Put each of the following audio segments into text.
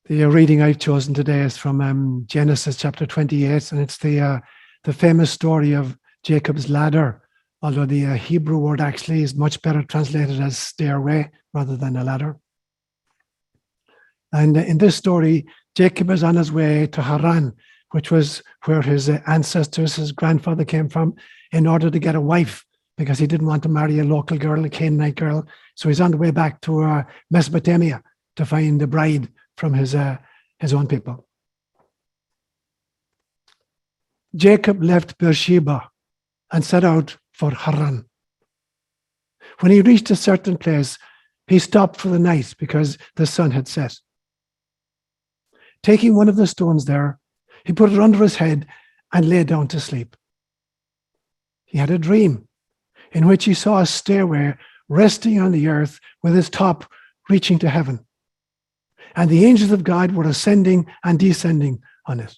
The reading I've chosen today is from Genesis chapter 28, and it's the famous story of Jacob's ladder, although the Hebrew word actually is much better translated as stairway rather than a ladder. And in this story, Jacob is on his way to Haran, which was where his ancestors, his grandfather came from, in order to get a wife, because he didn't want to marry a local girl, a Canaanite girl. So he's on the way back to Mesopotamia to find a bride from his own people. Jacob left Beersheba and set out for Haran. When he reached a certain place, he stopped for the night because the sun had set. Taking one of the stones there, he put it under his head and lay down to sleep. He had a dream in which he saw a stairway resting on the earth with its top reaching to heaven. And the angels of God were ascending and descending on it.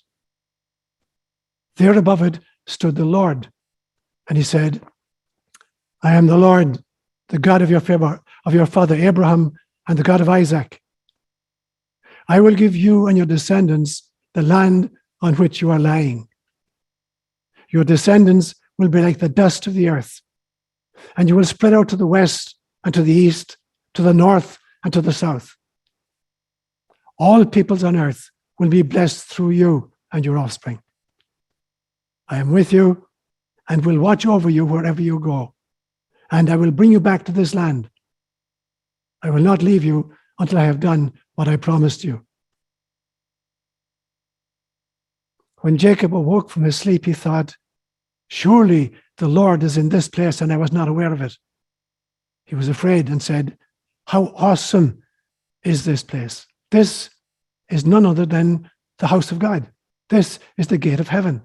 There above it stood the Lord, and he said, I am the Lord, the God of your father Abraham and the God of Isaac. I will give you and your descendants the land on which you are lying. Your descendants will be like the dust of the earth, and you will spread out to the west and to the east, to the north and to the south. All peoples on earth will be blessed through you and your offspring. I am with you and will watch over you wherever you go, and I will bring you back to this land. I will not leave you until I have done what I promised you. When Jacob awoke from his sleep, he thought, surely the Lord is in this place and I was not aware of it. He was afraid and said, how awesome is this place? This is none other than the house of God. This is the gate of heaven.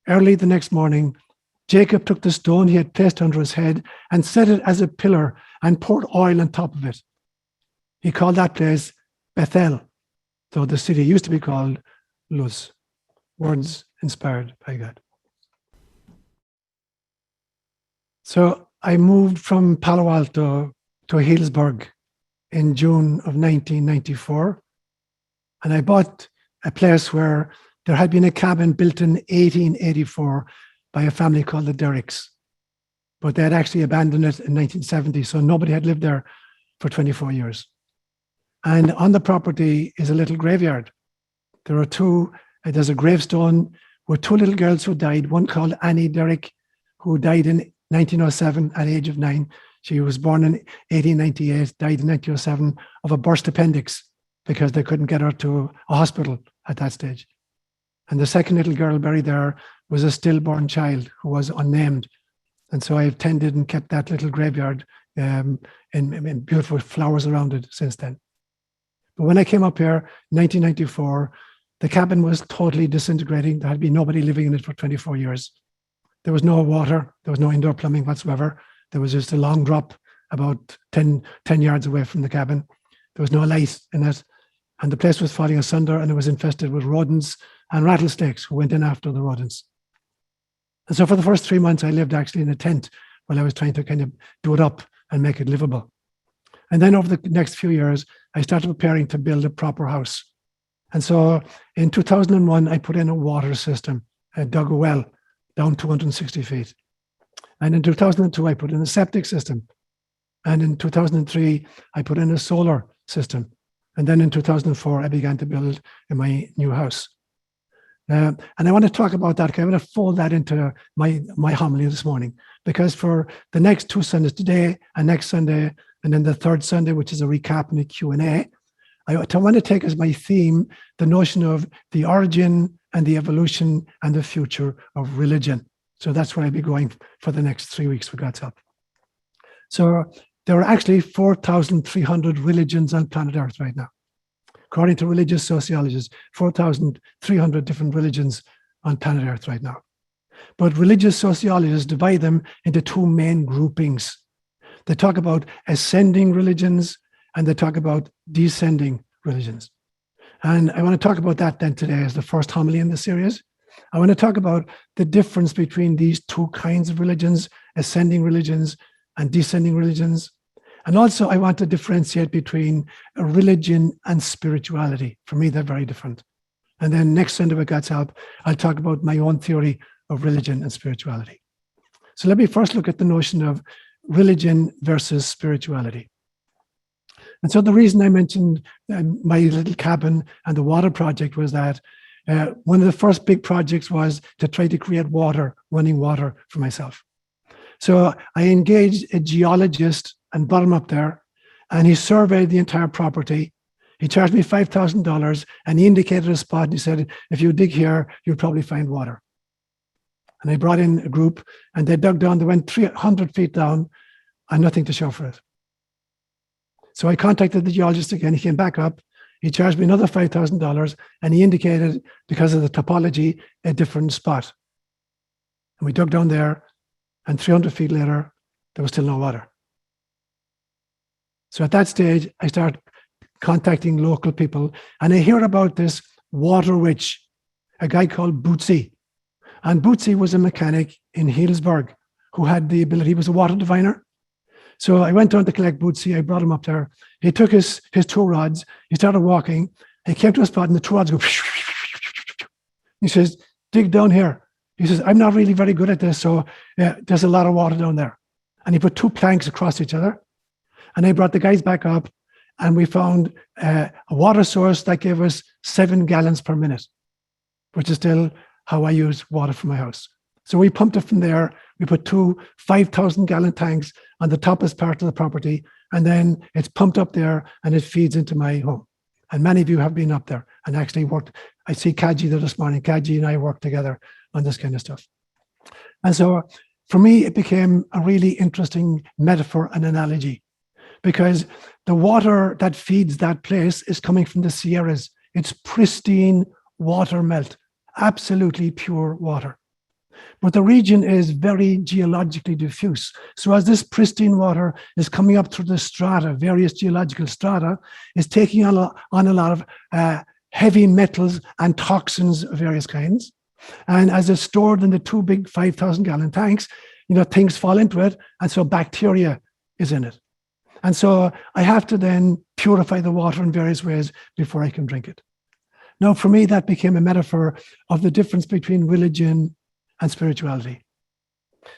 Early the next morning, Jacob took the stone he had placed under his head and set it as a pillar and poured oil on top of it. He called that place Bethel, though the city used to be called Luz. Words inspired by God. So I moved from Palo Alto to Healdsburg in June of 1994, and I bought a place where there had been a cabin built in 1884 by a family called the Derricks, but they had actually abandoned it in 1970, so nobody had lived there for 24 years. And on the property is a little graveyard. There's a gravestone with two little girls who died, one called Annie Derrick, who died in 1907 at the age of 9. She was born in 1898, died in 1907 of a burst appendix because they couldn't get her to a hospital at that stage. And the second little girl buried there was a stillborn child who was unnamed. And so I've tended and kept that little graveyard in beautiful flowers around it since then. But when I came up here in 1994, the cabin was totally disintegrating. There had been nobody living in it for 24 years. There was no water. There was no indoor plumbing whatsoever. There was just a long drop about 10 yards away from the cabin. There was no light in it. And the place was falling asunder, and it was infested with rodents and rattlesnakes who went in after the rodents. And so for the first 3 months, I lived actually in a tent while I was trying to kind of do it up and make it livable. And then over the next few years, I started preparing to build a proper house. And so in 2001, I put in a water system. I dug a well down 260 feet. And in 2002, I put in a septic system. And in 2003, I put in a solar system. And then in 2004, I began to build in my new house. And I want to talk about that, because I want to fold that into my homily this morning, because for the next 2 Sundays, today and next Sunday, and then the third Sunday, which is a recap and a Q&A, I want to take as my theme the notion of the origin and the evolution and the future of religion. So that's where I'll be going for the next 3 weeks with God's help. So there are actually 4,300 religions on planet Earth right now. According to religious sociologists, 4,300 different religions on planet Earth right now. But religious sociologists divide them into two main groupings. They talk about ascending religions and they talk about descending religions. And I want to talk about that then today as the first homily in the series. I want to talk about the difference between these two kinds of religions, ascending religions and descending religions. And also, I want to differentiate between a religion and spirituality. For me, they're very different. And then next Sunday, with God's help, I'll talk about my own theory of religion and spirituality. So let me first look at the notion of religion versus spirituality. And so the reason I mentioned my little cabin and the water project was that one of the first big projects was to try to create water, running water for myself. So I engaged a geologist and brought him up there, and he surveyed the entire property. He charged me $5,000, and he indicated a spot, and he said, if you dig here, you'll probably find water. And I brought in a group, and they dug down. They went 300 feet down, and nothing to show for it. So I contacted the geologist again. He came back up. He charged me another $5,000, and he indicated, because of the topology, a different spot. And we dug down there, and 300 feet later, there was still no water. So at that stage, I start contacting local people, and I hear about this water witch, a guy called Bootsy. And Bootsy was a mechanic in Healdsburg who had the ability, he was a water diviner. So I went down to collect Bootsy. I brought him up there. He took his two rods. He started walking. He came to a spot, and the two rods go. He says, dig down here. He says, I'm not really very good at this, so yeah, there's a lot of water down there. And he put two planks across each other. And I brought the guys back up, and we found a water source that gave us 7 gallons per minute, which is still how I use water for my house. So we pumped it from there. We put two 5,000-gallon tanks on the toppest part of the property, and then it's pumped up there, and it feeds into my home. And many of you have been up there and actually worked. I see Kaji there this morning. Kaji and I worked together on this kind of stuff. And so for me, it became a really interesting metaphor and analogy, because the water that feeds that place is coming from the Sierras. It's pristine water melt, absolutely pure water. But the region is very geologically diffuse. So as this pristine water is coming up through the strata, various geological strata, is taking on a lot of heavy metals and toxins of various kinds. And as it's stored in the two big 5,000-gallon tanks, things fall into it, and so bacteria is in it. And so I have to then purify the water in various ways before I can drink it. Now, for me, that became a metaphor of the difference between religion and spirituality.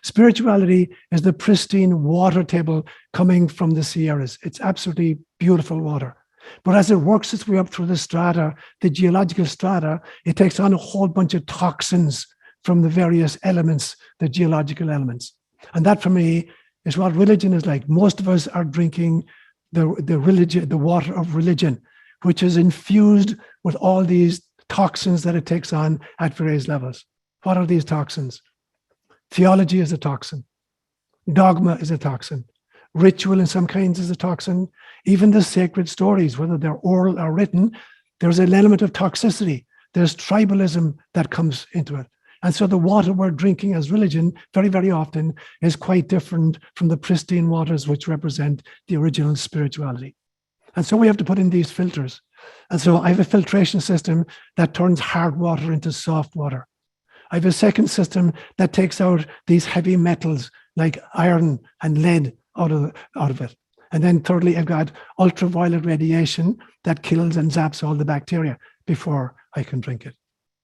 Spirituality is the pristine water table coming from the Sierras. It's absolutely beautiful water. But as it works its way up through the strata, the geological strata, it takes on a whole bunch of toxins from the various elements, the geological elements. And that, for me, is what religion is like. Most of us are drinking the water of religion, which is infused with all these toxins that it takes on at various levels. What are these toxins? Theology is a toxin. Dogma is a toxin. Ritual in some kinds is a toxin. Even the sacred stories, whether they're oral or written, there's an element of toxicity. There's tribalism that comes into it. And so the water we're drinking as religion very, very often is quite different from the pristine waters which represent the original spirituality. And so we have to put in these filters. And so I have a filtration system that turns hard water into soft water. I have a second system that takes out these heavy metals like iron and lead out of it. And then thirdly, I've got ultraviolet radiation that kills and zaps all the bacteria before I can drink it.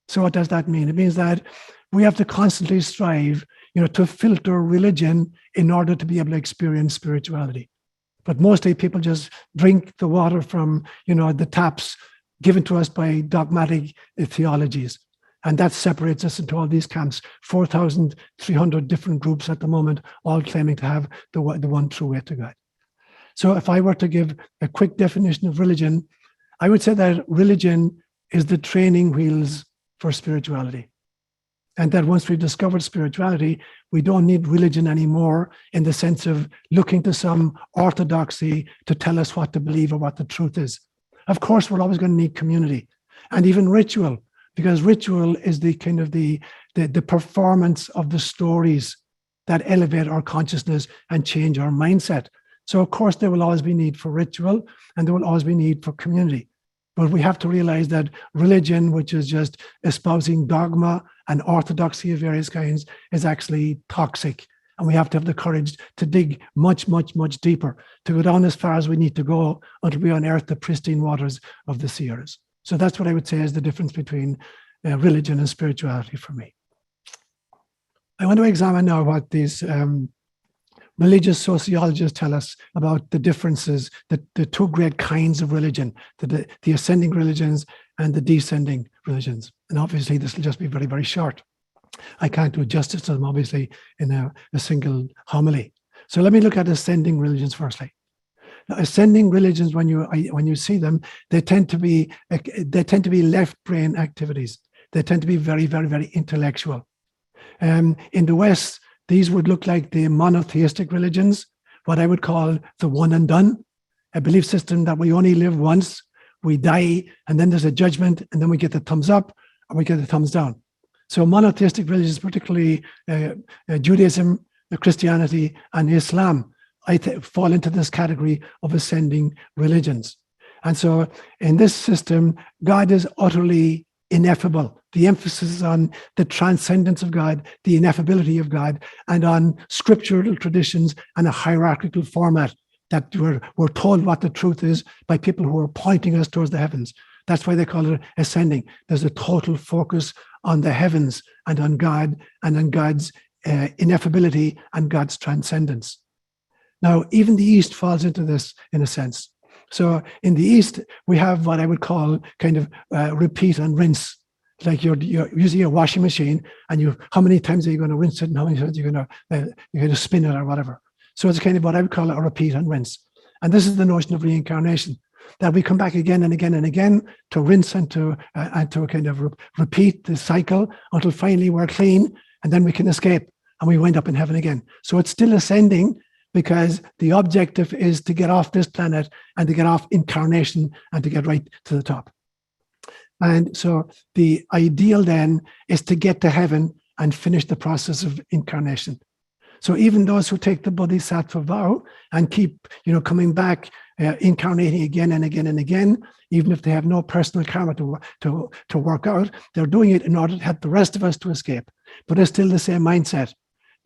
So what does that mean? It means that we have to constantly strive, to filter religion in order to be able to experience spirituality. But mostly people just drink the water from, the taps given to us by dogmatic theologies. And that separates us into all these camps, 4,300 different groups at the moment, all claiming to have the one true way to God. So if I were to give a quick definition of religion, I would say that religion is the training wheels for spirituality. And that once we've discovered spirituality, we don't need religion anymore in the sense of looking to some orthodoxy to tell us what to believe or what the truth is. Of course, we're always going to need community and even ritual, because ritual is the kind of the performance of the stories that elevate our consciousness and change our mindset. So of course, there will always be need for ritual and there will always be need for community. But we have to realize that religion, which is just espousing dogma and orthodoxy of various kinds, is actually toxic And we have to have the courage to dig much, much, much deeper, to go down as far as we need to go until we unearth the pristine waters of the seers. So that's what I would say is the difference between religion and spirituality for me. I want to examine now what these religious sociologists tell us about the differences, the two great kinds of religion, the ascending religions and the descending religions. And obviously this will just be very, very short. I can't do justice to them, obviously, in a single homily. So let me look at ascending religions firstly. Now, ascending religions, when you see them, they tend to be left brain activities. They tend to be very, very, very intellectual. In the West, these would look like the monotheistic religions, what I would call the one and done, a belief system that we only live once, we die, and then there's a judgment, and then we get the thumbs up or we get the thumbs down. So monotheistic religions, particularly Judaism, Christianity, and Islam, fall into this category of ascending religions. And so in this system, God is utterly ineffable. The emphasis is on the transcendence of God, the ineffability of God, and on scriptural traditions and a hierarchical format that we're told what the truth is by people who are pointing us towards the heavens. That's why they call it ascending. There's a total focus on the heavens and on God and on God's ineffability and God's transcendence. Now, even the East falls into this in a sense. So in the East, we have what I would call kind of repeat and rinse. Like you're using a washing machine, and how many times are you going to rinse it, and how many times are you going to spin it or whatever. So it's kind of what I would call a repeat and rinse. And this is the notion of reincarnation, that we come back again and again and again to rinse and to kind of repeat the cycle until finally we're clean, and then we can escape and we wind up in heaven again. So it's still ascending, because the objective is to get off this planet and to get off incarnation and to get right to the top. And so the ideal then is to get to heaven and finish the process of incarnation. So even those who take the bodhisattva vow and keep, coming back, incarnating again and again and again, even if they have no personal karma to work out, they're doing it in order to help the rest of us to escape. But it's still the same mindset,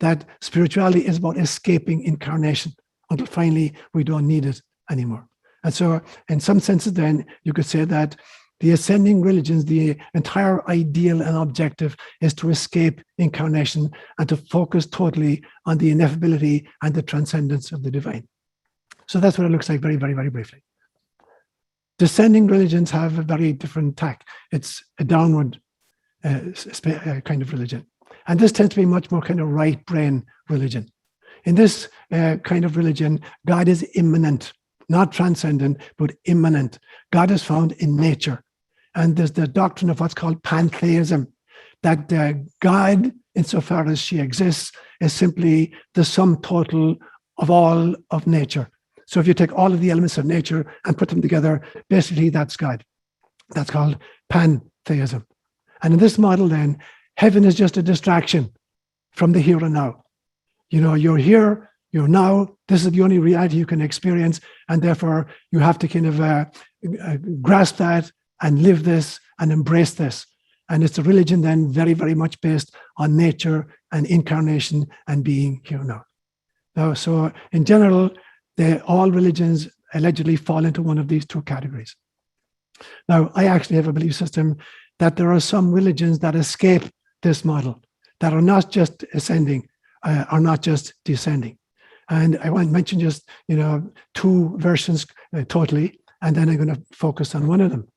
that spirituality is about escaping incarnation until finally we don't need it anymore. And so in some senses then, you could say that the ascending religions, the entire ideal and objective is to escape incarnation and to focus totally on the ineffability and the transcendence of the divine. So that's what it looks like very, very, very briefly. Descending religions have a very different tack. It's a downward kind of religion. And this tends to be much more kind of right brain religion. In this kind of religion, God is immanent, not transcendent, but immanent. God is found in nature. And there's the doctrine of what's called Pantheism, that God, insofar as she exists, is simply the sum total of all of nature. So if you take all of the elements of nature and put them together, basically that's God. That's called Pantheism. And in this model then, heaven is just a distraction from the here and now. You're here, you're now, this is the only reality you can experience, and therefore you have to kind of grasp that and live this and embrace this. And it's a religion then very, very much based on nature and incarnation and being here now. So in general, all religions allegedly fall into one of these two categories. Now, I actually have a belief system that there are some religions that escape this model, that are not just ascending, are not just descending. And I want to mention just, two versions totally, and then I'm going to focus on one of them.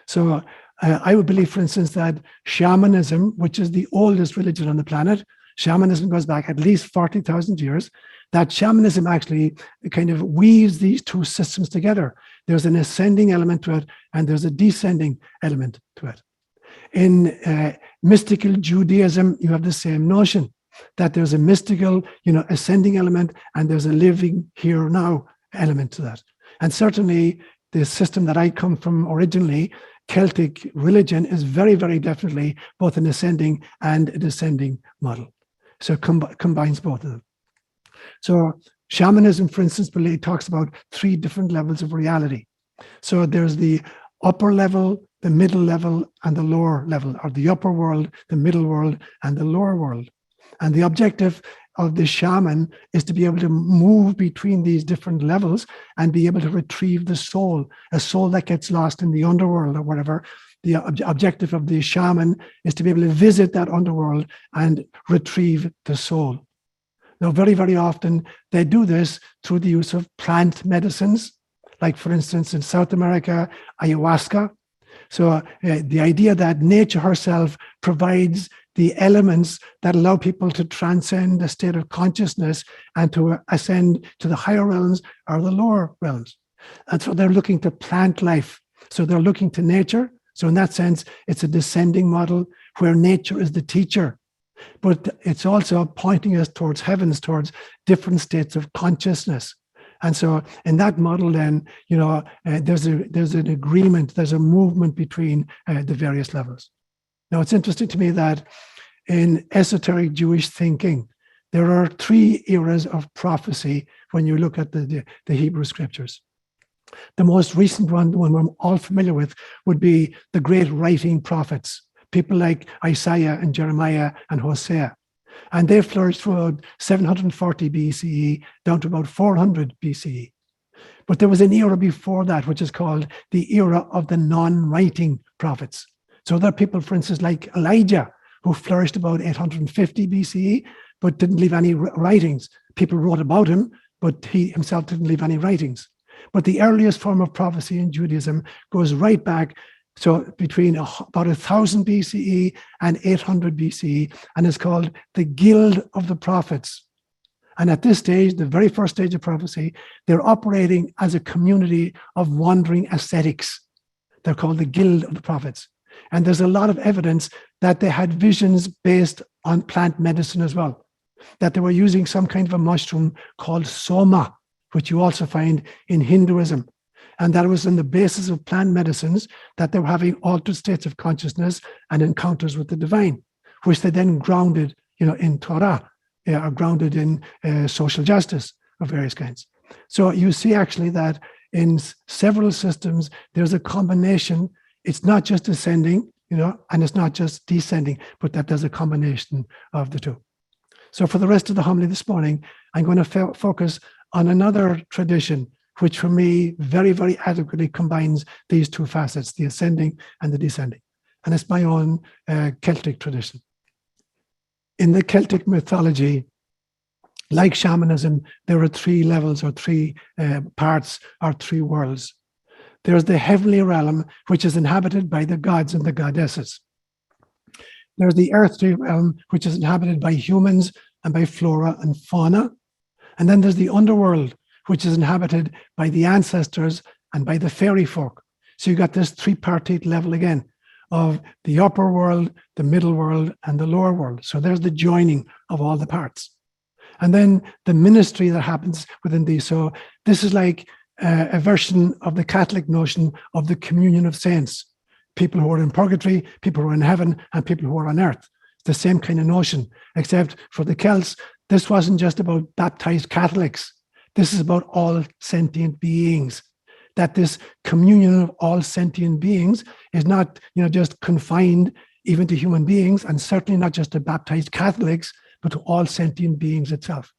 So I would believe, for instance, that shamanism, which is the oldest religion on the planet, shamanism goes back at least 40,000 years, that shamanism actually kind of weaves these two systems together. There's an ascending element to it, and there's a descending element to it. In mystical Judaism, you have the same notion, that there's a mystical, ascending element, and there's a living here now element to that. And certainly the system that I come from originally, Celtic religion, is very, very definitely both an ascending and a descending model. So it combines both of them. So shamanism, for instance, talks about three different levels of reality. So there's the upper level, the middle level, and the lower level, or the upper world, the middle world, and the lower world. And the objective of the shaman is to be able to move between these different levels and be able to retrieve the soul, a soul that gets lost in the underworld or whatever. The objective of the shaman is to be able to visit that underworld and retrieve the soul. Now, very, very often they do this through the use of plant medicines, like for instance, in South America, ayahuasca. So the idea that nature herself provides the elements that allow people to transcend the state of consciousness and to ascend to the higher realms or the lower realms. And so they're looking to plant life. So they're looking to nature. So in that sense, it's a descending model where nature is the teacher. But it's also pointing us towards heavens, towards different states of consciousness. And so in that model, then, there's an agreement, there's a movement between the various levels. Now, it's interesting to me that in esoteric Jewish thinking, there are 3 eras of prophecy when you look at the Hebrew scriptures. The most recent one, the one we're all familiar with, would be the great writing prophets, people like Isaiah and Jeremiah and Hosea. And they flourished from about 740 BCE down to about 400 BCE. But there was an era before that, which is called the era of the non-writing prophets. So there are people, for instance, like Elijah, who flourished about 850 BCE, but didn't leave any writings. People wrote about him, but he himself didn't leave any writings. But the earliest form of prophecy in Judaism goes right back, so between about 1000 BCE and 800 BCE, and is called the Guild of the Prophets. And at this stage, the very first stage of prophecy, they're operating as a community of wandering ascetics. They're called the Guild of the Prophets. And there's a lot of evidence that they had visions based on plant medicine as well, that they were using some kind of a mushroom called soma, which you also find in Hinduism. And that was on the basis of plant medicines that they were having altered states of consciousness and encounters with the divine, which they then grounded, in Torah, or grounded in social justice of various kinds. So you see actually that in several systems, there's a combination. It's not just ascending, and it's not just descending, but that there's a combination of the two. So for the rest of the homily this morning, I'm going to focus on another tradition, which for me very, very adequately combines these two facets, the ascending and the descending. And it's my own Celtic tradition. In the Celtic mythology, like shamanism, there are 3 levels or 3 parts or 3 worlds. There's the heavenly realm, which is inhabited by the gods and the goddesses. There's the earthly realm, which is inhabited by humans and by flora and fauna. And then there's the underworld, which is inhabited by the ancestors and by the fairy folk. So you got this tripartite level again of the upper world, the middle world, and the lower world. So there's the joining of all the parts. And then the ministry that happens within these. So this is like a version of the Catholic notion of the communion of saints. People who are in purgatory, people who are in heaven, and people who are on earth. It's the same kind of notion, except for the Celts, this wasn't just about baptized Catholics. This is about all sentient beings. That this communion of all sentient beings is not, just confined even to human beings, and certainly not just to baptized Catholics, but to all sentient beings itself.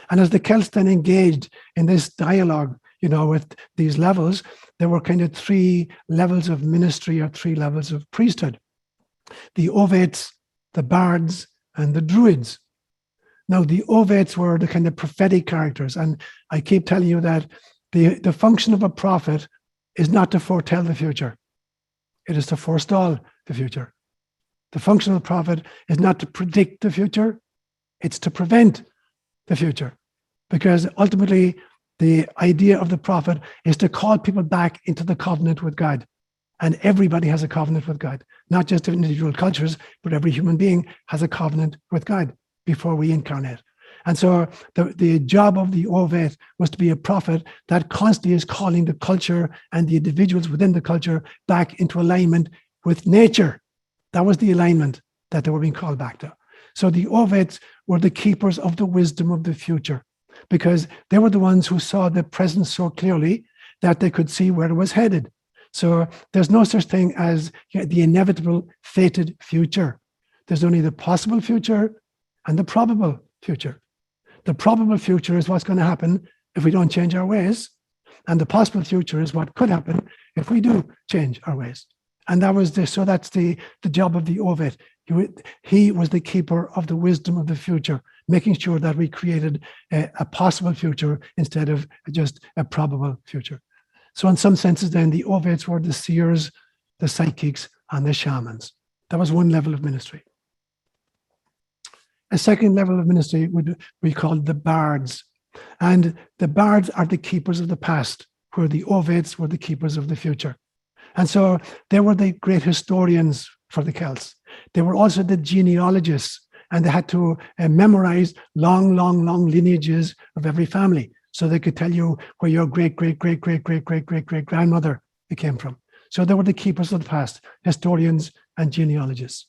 And as the Celts then engaged in this dialogue, with these levels, there were kind of 3 levels of ministry or 3 levels of priesthood. The Ovates, the Bards, and the Druids. Now, the Ovates were the kind of prophetic characters. And I keep telling you that the function of a prophet is not to foretell the future. It is to forestall the future. The function of the prophet is not to predict the future. It's to prevent the future. Because ultimately, the idea of the prophet is to call people back into the covenant with God. And everybody has a covenant with God. Not just individual cultures, but every human being has a covenant with God before we incarnate. And so the job of the Ovate was to be a prophet that constantly is calling the culture and the individuals within the culture back into alignment with nature. That was the alignment that they were being called back to. So the Ovates were the keepers of the wisdom of the future, because they were the ones who saw the present so clearly that they could see where it was headed. So there's no such thing as the inevitable, fated future. There's only the possible future and the probable future. The probable future is what's going to happen if we don't change our ways. And the possible future is what could happen if we do change our ways. And that was so that's the job of the ÓLaoire. He was the keeper of the wisdom of the future, making sure that we created a possible future instead of just a probable future. So in some senses then, the ÓLaoires were the seers, the psychics, and the shamans. That was one level of ministry. A second level of ministry would be called the bards. And the bards are the keepers of the past, where the ÓLaoires were the keepers of the future. And so they were the great historians for the Celts. They were also the genealogists, and they had to memorize long lineages of every family, so they could tell you where your great-great-great-great-great-great-great-grandmother came from. So they were the keepers of the past, historians and genealogists.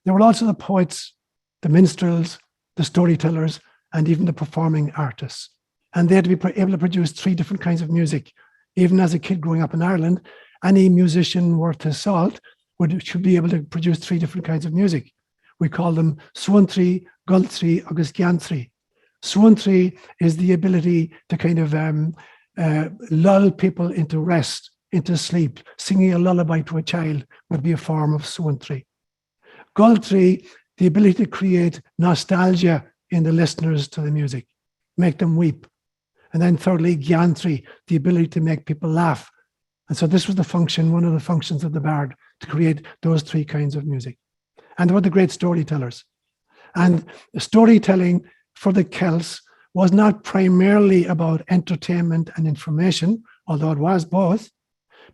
They were also the poets, the minstrels, the storytellers, and even the performing artists. And they had to be able to produce 3 different kinds of music. Even as a kid growing up in Ireland, any musician worth his salt should be able to produce 3 different kinds of music. We call them suantri, gultri, agus giantri. Suantri is the ability to kind of lull people into rest, into sleep. Singing a lullaby to a child would be a form of suantri. Gultri, the ability to create nostalgia in the listeners to the music, make them weep. And then thirdly, giantri, the ability to make people laugh. And so this was the function, one of the functions of the bard, to create those 3 kinds of music. And they were the great storytellers. And storytelling for the Celts was not primarily about entertainment and information, although it was both,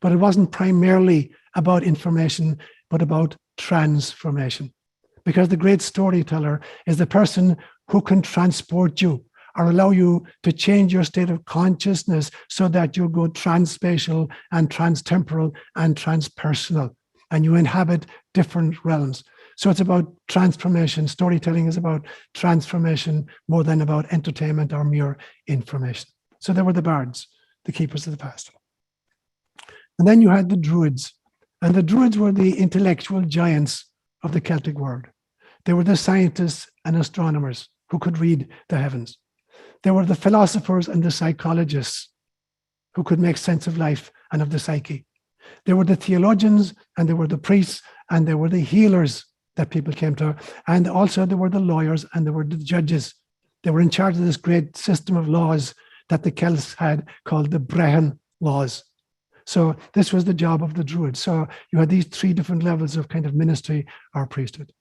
but it wasn't primarily about information, but about transformation. Because the great storyteller is the person who can transport you or allow you to change your state of consciousness so that you go transspatial and transtemporal and transpersonal, and you inhabit different realms. So it's about transformation. Storytelling is about transformation more than about entertainment or mere information. So they were the bards, the keepers of the past. And then you had the Druids. And the Druids were the intellectual giants of the Celtic world. They were the scientists and astronomers who could read the heavens. They were the philosophers and the psychologists who could make sense of life and of the psyche. They were the theologians, and they were the priests, and they were the healers that people came to. And also they were the lawyers, and they were the judges. They were in charge of this great system of laws that the Celts had called the Brehon laws. So this was the job of the Druids. So you had these 3 different levels of kind of ministry or priesthood.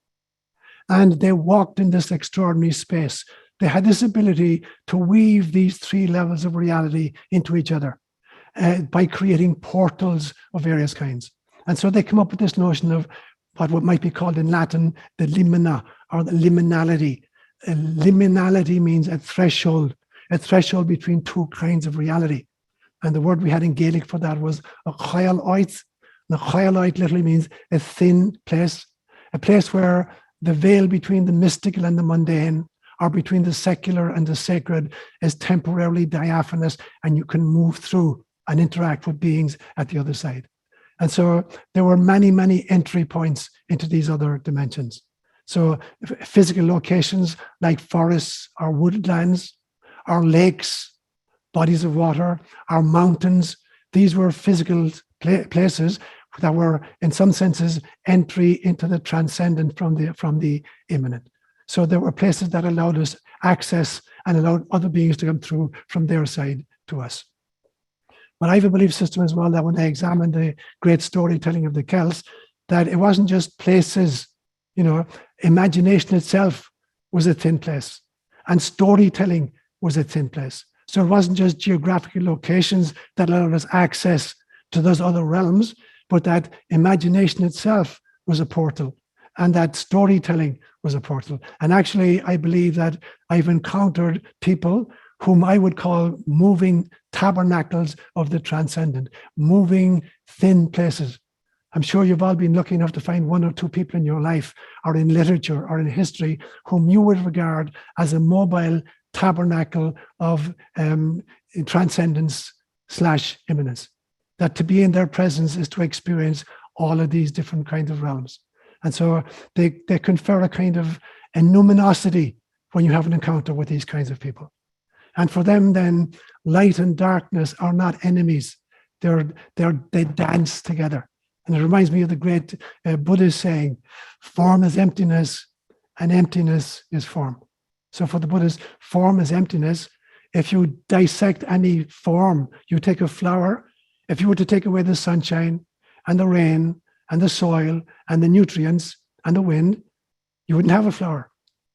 And they walked in this extraordinary space. They had this ability to weave these 3 levels of reality into each other by creating portals of various kinds. And so they come up with this notion of what might be called in Latin the limina, or the liminality. Liminality means a threshold between 2 kinds of reality. And the word we had in Gaelic for that was ÓLaoire. The ÓLaoire literally means a thin place, a place where the veil between the mystical and the mundane, or between the secular and the sacred, is temporarily diaphanous, and you can move through and interact with beings at the other side. And so there were many entry points into these other dimensions. So physical locations like forests or woodlands, or lakes, bodies of water, or mountains, these were physical places that were, in some senses, entry into the transcendent from the immanent. So there were places that allowed us access and allowed other beings to come through from their side to us. But I have a belief system as well that when I examined the great storytelling of the Celts, that it wasn't just places, imagination itself was a thin place, and storytelling was a thin place. So it wasn't just geographical locations that allowed us access to those other realms, but that imagination itself was a portal, and that storytelling was a portal. And actually, I believe that I've encountered people whom I would call moving tabernacles of the transcendent, moving thin places. I'm sure you've all been lucky enough to find 1 or 2 people in your life, or in literature, or in history, whom you would regard as a mobile tabernacle of transcendence/immanence. That to be in their presence is to experience all of these different kinds of realms. And so they confer a kind of a numinosity when you have an encounter with these kinds of people. And for them, then, light and darkness are not enemies. They dance together. And it reminds me of the great Buddhist saying, form is emptiness and emptiness is form. So for the Buddhists, form is emptiness. If you dissect any form, you take a flower, if you were to take away the sunshine and the rain and the soil and the nutrients and the wind, you wouldn't have a flower.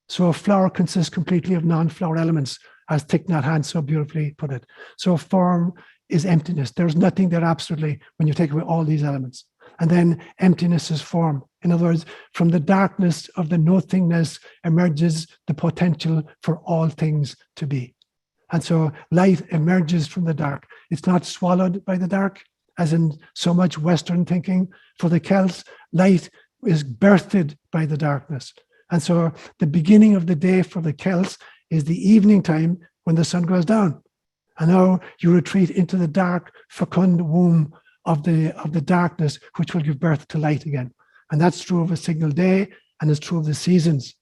So a flower consists completely of non-flower elements, as Thich Nhat Hanh so beautifully put it. So form is emptiness. There's nothing there absolutely when you take away all these elements. And then emptiness is form. In other words, from the darkness of the nothingness emerges the potential for all things to be. And so light emerges from the dark. It's not swallowed by the dark, as in so much Western thinking. For the Celts, light is birthed by the darkness. And so the beginning of the day for the Celts is the evening time when the sun goes down. And now you retreat into the dark, fecund womb of the darkness, which will give birth to light again. And that's true of a single day, and it's true of the seasons.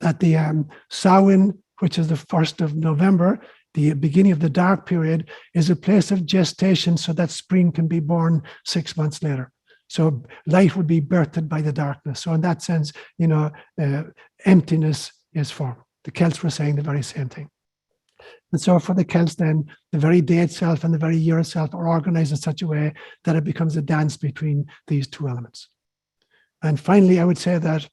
That the Samhain, which is the 1st of November, the beginning of the dark period, is a place of gestation so that spring can be born 6 months later. So light would be birthed by the darkness. So in that sense, emptiness is form. The Celts were saying the very same thing. And so for the Celts then, the very day itself and the very year itself are organized in such a way that it becomes a dance between these two elements. And finally, I would say that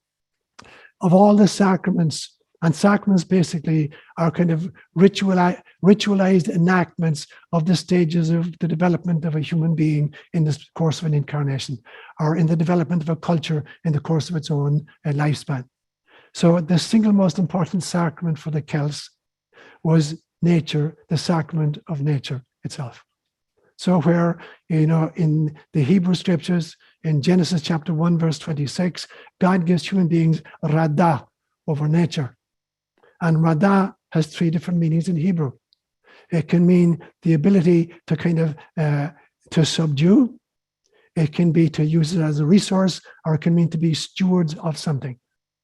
of all the sacraments, and sacraments basically are kind of ritualized enactments of the stages of the development of a human being in the course of an incarnation, or in the development of a culture in the course of its own lifespan. So the single most important sacrament for the Celts was nature, the sacrament of nature itself. So where, in the Hebrew scriptures, in Genesis chapter 1, verse 26, God gives human beings radah over nature. And radah has 3 different meanings in Hebrew. It can mean the ability to kind of, to subdue. It can be to use it as a resource, or it can mean to be stewards of something.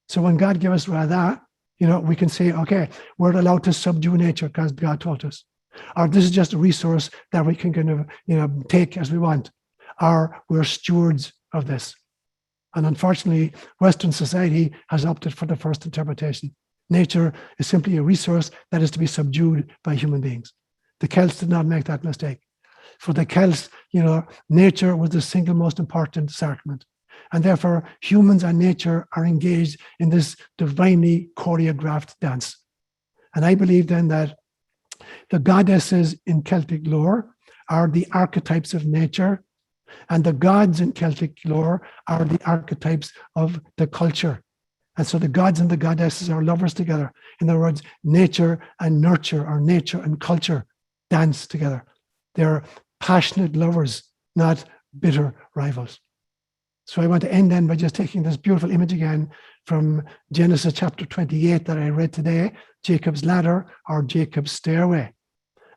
So when God gives us radah, we can say, okay, we're allowed to subdue nature because God taught us. Or this is just a resource that we can kind of, take as we want. Or we're stewards of this. And unfortunately, Western society has opted for the first interpretation. Nature is simply a resource that is to be subdued by human beings. The Celts did not make that mistake. For the Celts, nature was the single most important sacrament. And therefore, humans and nature are engaged in this divinely choreographed dance. And I believe then that the goddesses in Celtic lore are the archetypes of nature, and the gods in Celtic lore are the archetypes of the culture. And so the gods and the goddesses are lovers together. In other words, nature and nurture, or nature and culture, dance together. They're passionate lovers, not bitter rivals. So I want to end then by just taking this beautiful image again from Genesis chapter 28 that I read today, Jacob's ladder or Jacob's stairway.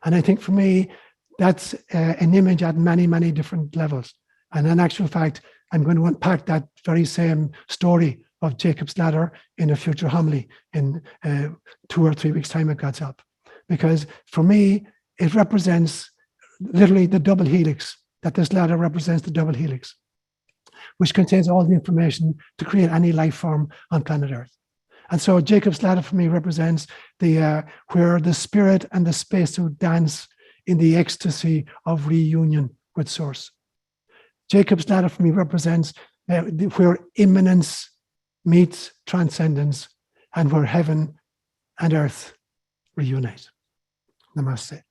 And I think for me, that's an image at many, many different levels. And in actual fact, I'm going to unpack that very same story of Jacob's ladder in a future homily in 2 or 3 weeks' time, with God's help. Because for me, it represents literally the double helix, that this ladder represents the double helix, which contains all the information to create any life form on planet Earth. And so Jacob's ladder for me represents where the spirit and the spacesuit dance in the ecstasy of reunion with Source. Jacob's ladder for me represents where immanence meets transcendence, and where heaven and earth reunite. Namaste.